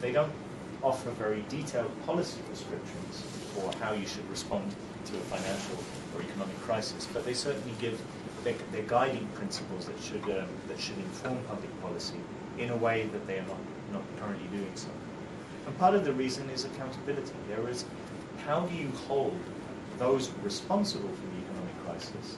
they don't offer very detailed policy prescriptions for how you should respond to a financial or economic crisis, but they certainly give their guiding principles that should inform public policy in a way that they are not currently doing so. And part of the reason is accountability. There is, how do you hold those responsible for the economic crisis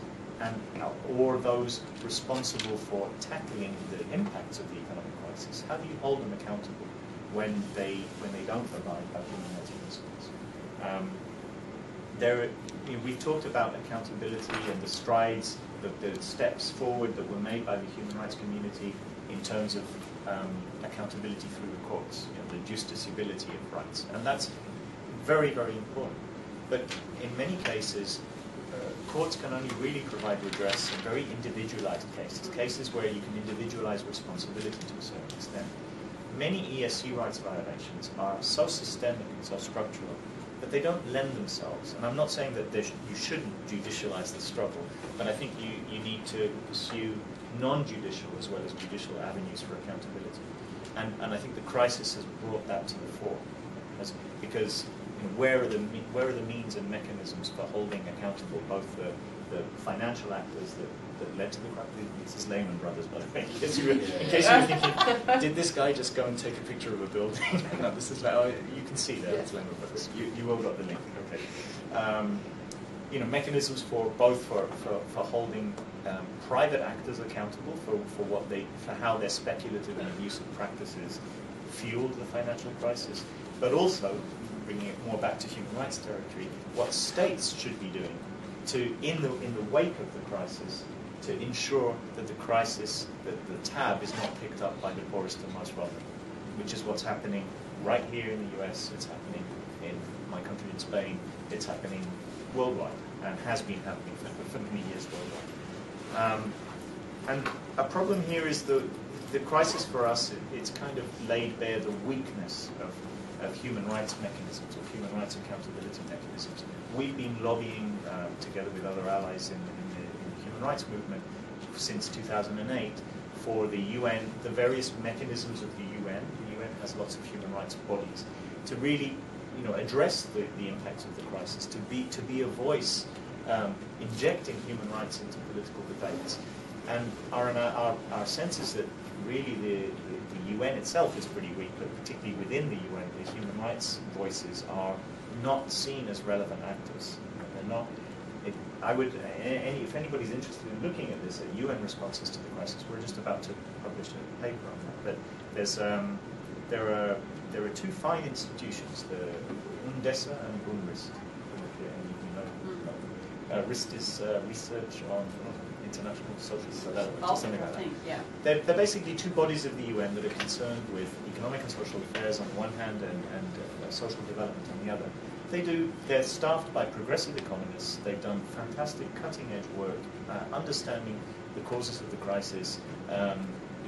or those responsible for tackling the impacts of the economic crisis? How do you hold them accountable when they don't abide by human rights principles? We've talked about accountability and the strides, the steps forward that were made by the human rights community in terms of accountability through the courts, the justiciability of rights, and that's very, very important. But in many cases, courts can only really provide redress in very individualized cases where you can individualize responsibility to a certain extent. Many ESG rights violations are so systemic and so structural that they don't lend themselves. And I'm not saying that you shouldn't judicialize the struggle, but I think you need to pursue non-judicial as well as judicial avenues for accountability. And I think the crisis has brought that to the fore, because where are the means and mechanisms for holding accountable both the financial actors that led to the crisis? This is Lehman Brothers, by the way. In case you were thinking, did this guy just go and take a picture of a building? No, this is like, oh, you can see there, it's Lehman Brothers. You all got the link, okay. Mechanisms for holding private actors accountable for how their speculative and abusive practices fueled the financial crisis, but also bringing it more back to human rights territory, what states should be doing to, in the wake of the crisis, to ensure that the crisis, that the tab is not picked up by the poorest and most wealthy, which is what's happening right here in the US, it's happening in my country in Spain, it's happening worldwide, and has been happening for many years worldwide. And a problem here is the crisis for us, it's kind of laid bare the weakness of human rights mechanisms, of human rights accountability mechanisms. We've been lobbying together with other allies in the human rights movement since 2008 for the UN, the various mechanisms of the UN. The UN has lots of human rights bodies to really, address the impacts of the crisis, to be a voice injecting human rights into political debates. And our sense is that really the UN itself is pretty weak, but particularly within the UN, the human rights voices are not seen as relevant actors. They're not. If anybody's interested in looking at this, at UN responses to the crisis, we're just about to publish a paper on that. But there are two fine institutions, the UNDESA and UNRIST. RIST is research on international social development, or something like that. Yeah. They're basically two bodies of the UN that are concerned with economic and social affairs on the one hand and social development on the other. They're staffed by progressive economists. They've done fantastic cutting-edge work, understanding the causes of the crisis,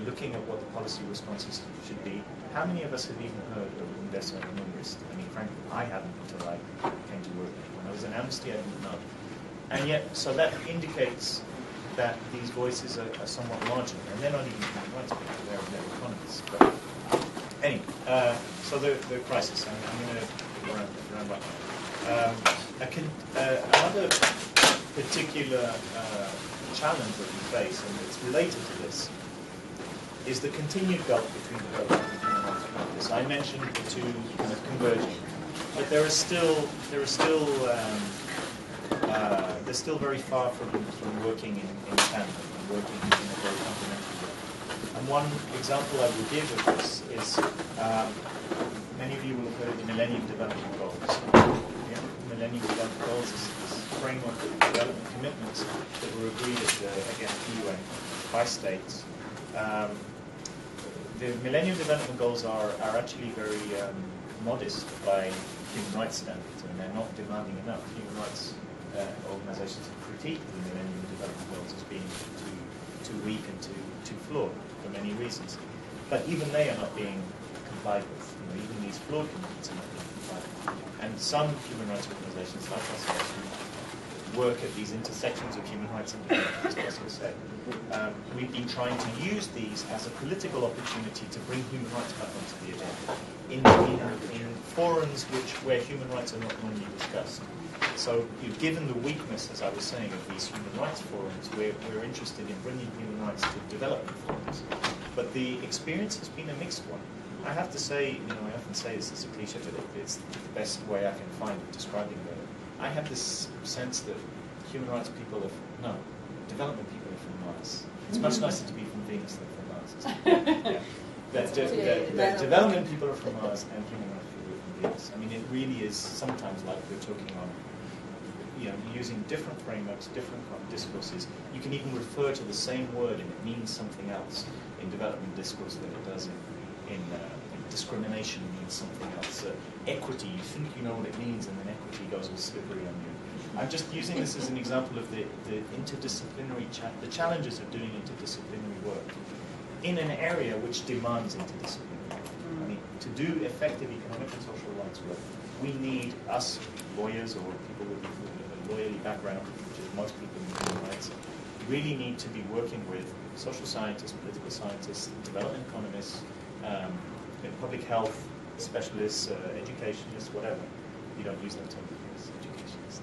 looking at what the policy responses should be. How many of us have even heard of UNDESA and UNRIST? I mean, frankly, I hadn't until I came to work. When I was in Amnesty, I didn't know. And yet, so that indicates that these voices are somewhat marginal, and they're not even human rights people, they're economists. But anyway, so the crisis, I'm going to round up. Another particular challenge that we face, and it's related to this, is the continued gulf between development and human rights practice. I mentioned the two kind of converging, but they're still very far from working in tandem and working in a very complementary way. And one example I will give of this is, many of you will have heard of the Millennium Development Goals. Yeah? The Millennium Development Goals is this framework of development commitments that were agreed at the UN by states. The Millennium Development Goals are actually very modest by human rights standards, and they're not demanding enough. Human rights organizations have critiqued the Millennium Development Goals as being too weak and too flawed for many reasons. But even they are not being complied with. Even these flawed commitments are not being complied with. And some human rights organizations, like ourselves, who work at these intersections of human rights and development, as Oscar said, we've been trying to use these as a political opportunity to bring human rights back onto the agenda. in forums where human rights are not normally discussed. So, given the weakness, as I was saying, of these human rights forums, we're interested in bringing human rights to development forums. But the experience has been a mixed one. I have to say, I often say this as a cliche, but it's the best way I can find of describing it. I have this sense that human rights people development people are from Mars. It's much nicer to be from Venus than from Mars. That development people are from Mars and human rights people are from Venus. I mean, it really is sometimes like we're talking on, using different frameworks, different discourses. You can even refer to the same word and it means something else in development discourse than it does in discrimination means something else. Equity, you think you know what it means, and then equity goes all slippery on you. I'm just using this as an example of the interdisciplinary the challenges of doing interdisciplinary work in an area which demands interdisciplinary work. I mean, to do effective economic and social rights work, we need us lawyers or people with a lawyerly background, which is most people in human rights, really need to be working with social scientists, political scientists, development economists, public health specialists, educationists, whatever. You don't use that term, because educationists.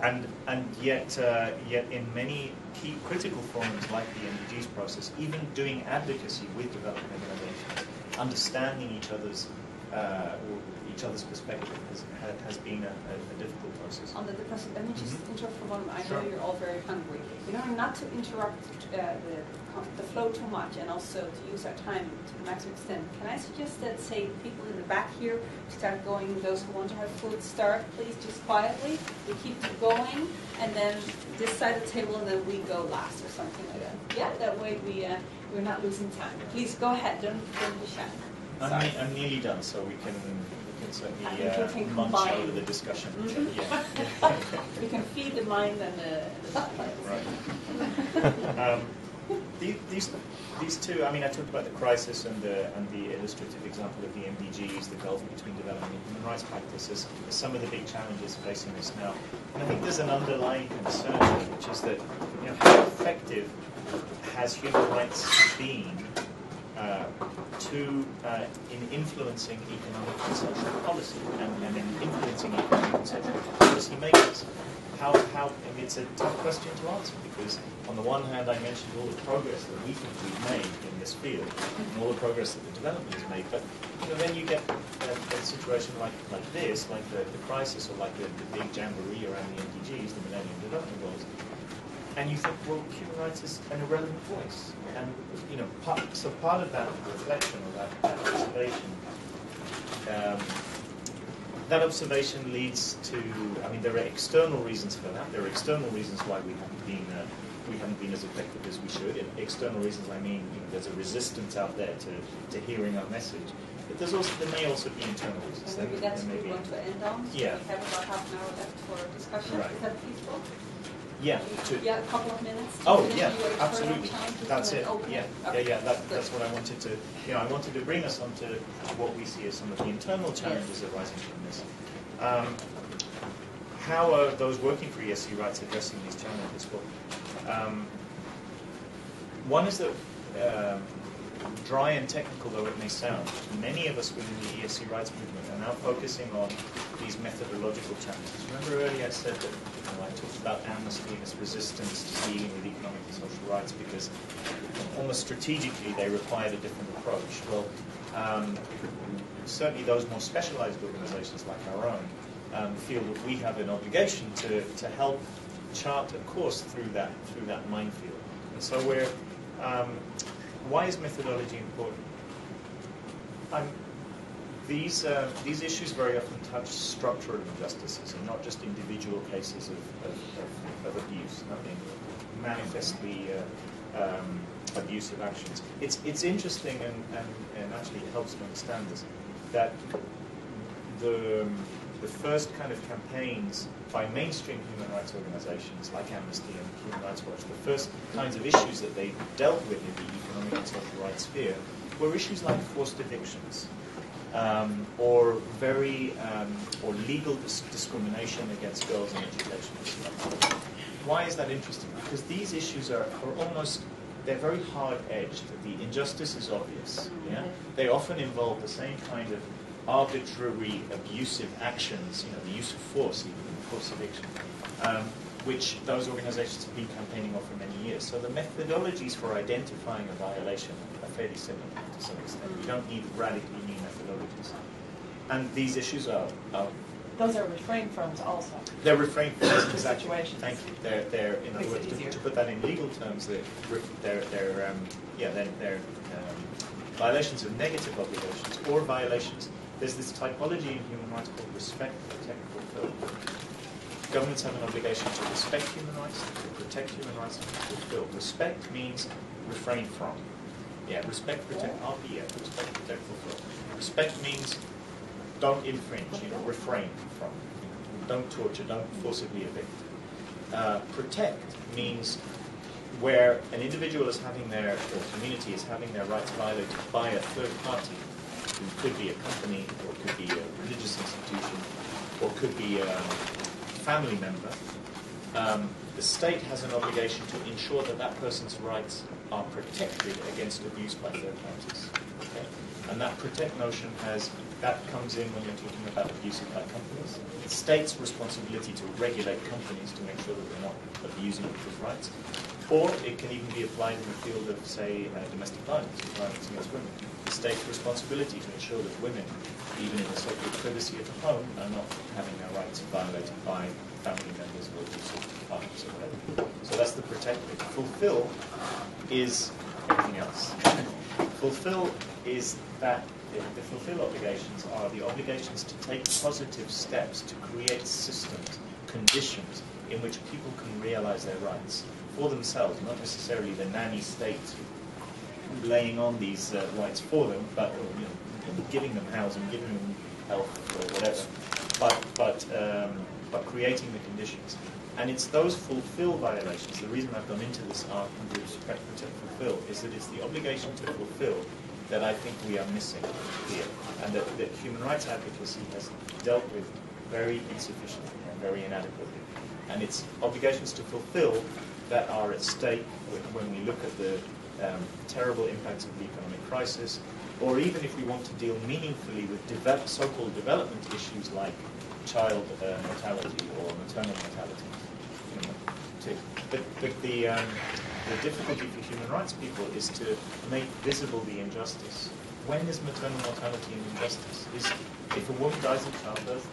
And yet in many key critical forums like the MDGs process, even doing advocacy with development organizations, understanding each other's perspective has been a difficult process. On the process, let me just interrupt for one moment. I know you're all very hungry. Not to interrupt the flow too much, and also to use our time to the maximum extent. Can I suggest that, say, people in the back here start going, those who want to have food start, please, just quietly. We keep going, and then this side of the table, and then we go last, or something like that. Yeah, that way we're not losing time. Please go ahead. Don't be shy. I'm nearly done, so we can certainly munch over the discussion. Yeah. We can feed the mind and the body. Right. These two, I talked about the crisis and the illustrative example of the MDGs, the gulf between development and human rights practices, as some of the big challenges facing us now. And I think there's an underlying concern here, which is that how effective has human rights been in influencing economic and social policy and in influencing economic and social policy makers. It's a tough question to answer, because on the one hand I mentioned all the progress that we think we've made in this field and all the progress that the development has made, but then you get a situation like this, like the crisis, or like the big jamboree around the MDGs, the Millennium Development Goals, and you think, well, human rights is an irrelevant voice. And part of that reflection, or that observation leads to, there are external reasons for that. There are external reasons why we haven't been as effective as we should. And external reasons, there's a resistance out there to hearing our message. But there may also be internal reasons. And maybe that's what we want to end on. So yeah. We have about half an hour left for discussion. Right. Is that feasible? Yeah. A couple of minutes. Oh, yeah, absolutely. That's it. Okay. Yeah. That's what I wanted to. I wanted to bring us onto what we see as some of the internal challenges arising from this. How are those working for ESC rights addressing these challenges? Well, one is that, dry and technical though it may sound, many of us within the ESC rights movement are now focusing on these methodological challenges. Remember earlier I said that I talked about Amnesty and its resistance to dealing with economic and social rights because almost strategically they required a different approach. Well, certainly those more specialized organizations like our own feel that we have an obligation to help chart a course through that minefield. And so why is methodology important? These issues very often touch structural injustices and not just individual cases of abuse, manifestly abusive actions. It's interesting and actually helps to understand this, that the first kind of campaigns by mainstream human rights organizations like Amnesty and Human Rights Watch, the first kinds of issues that they dealt with in the economic and social rights sphere were issues like forced evictions, or legal discrimination against girls in education. Why is that interesting? Because these issues are almost, they're very hard-edged. The injustice is obvious. Yeah, they often involve the same kind of arbitrary, abusive actions. You know, the use of force, even force eviction, which those organisations have been campaigning on for many years. So the methodologies for identifying a violation are fairly similar to some extent. You don't need radically new methodologies. And these issues are those are refrain from's also. They're refrain from exactly. Situations. Thank you. They're in other words, to put that in legal terms, they're violations of negative obligations or violations. There's this typology in human rights called respect, protect, fulfill. Governments have an obligation to respect human rights, to protect human rights, and to fulfill. Respect means refrain from. Yeah, respect, protect, respect, protect, fulfill. Respect means don't infringe, refrain from. Don't torture, don't forcibly evict. Protect means where an individual is having their, or community is having their rights violated by a third party, who could be a company, or could be a religious institution, or could be a family member. The state has an obligation to ensure that that person's rights are protected against abuse by third parties. Okay? And that protect notion that comes in when you're talking about abuse by companies. The state's responsibility to regulate companies to make sure that they're not abusing people's rights. Or it can even be applied in the field of, say, domestic violence against women. The state's responsibility to ensure that women, even in the so-called privacy of the home, are not having their rights violated by family members or abusive partners or whatever. So that's the protect bit. Fulfill is everything else. Fulfill is that the fulfill obligations are the obligations to take positive steps to create systems, conditions in which people can realize their rights for themselves, not necessarily the nanny state laying on these rights for them, but giving them housing, giving them health or whatever, but creating the conditions. And it's those fulfill violations. The reason I've gone into this art and respect, protect, fulfill is that it's the obligation to fulfill that I think we are missing here, and that human rights advocacy has dealt with very insufficiently and very inadequately. And it's obligations to fulfill that are at stake when we look at the terrible impacts of the economic crisis, or even if we want to deal meaningfully with so-called development issues like child mortality or maternal mortality. The difficulty for human rights people is to make visible the injustice. When is maternal mortality an injustice? If a woman dies in childbirth,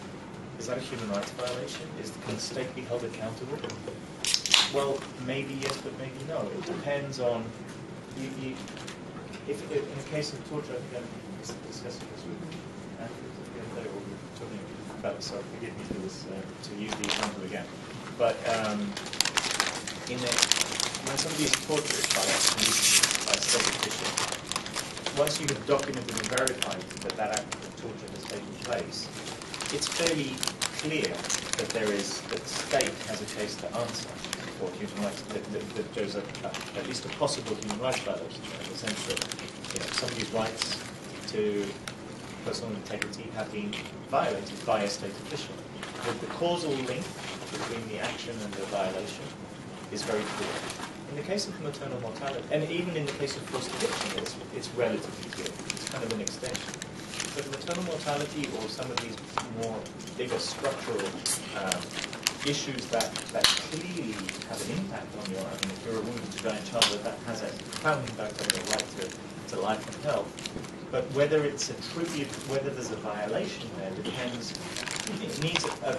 is that a human rights violation? Can the state be held accountable? Well, maybe yes, but maybe no. It depends on... If in a case of torture, I think I'm discussing this with Andrew the other day, or we were talking about, so forgive me for this, to use the example again. But when somebody is tortured by a state official, once you have documented and verified that act of torture has taken place, it's fairly clear that the state has a case to answer for human rights, that there's at least a possible human rights violation in the sense that somebody's rights to personal integrity have been violated by a state official. The causal link between the action and the violation is very clear. In the case of maternal mortality, and even in the case of forced eviction, it's relatively clear. It's kind of an extension. But maternal mortality or some of these more bigger structural issues that clearly have an impact on your, if you're a woman to die in childbirth, that has a profound impact on your right to life and health. But whether it's whether there's a violation there depends, it needs a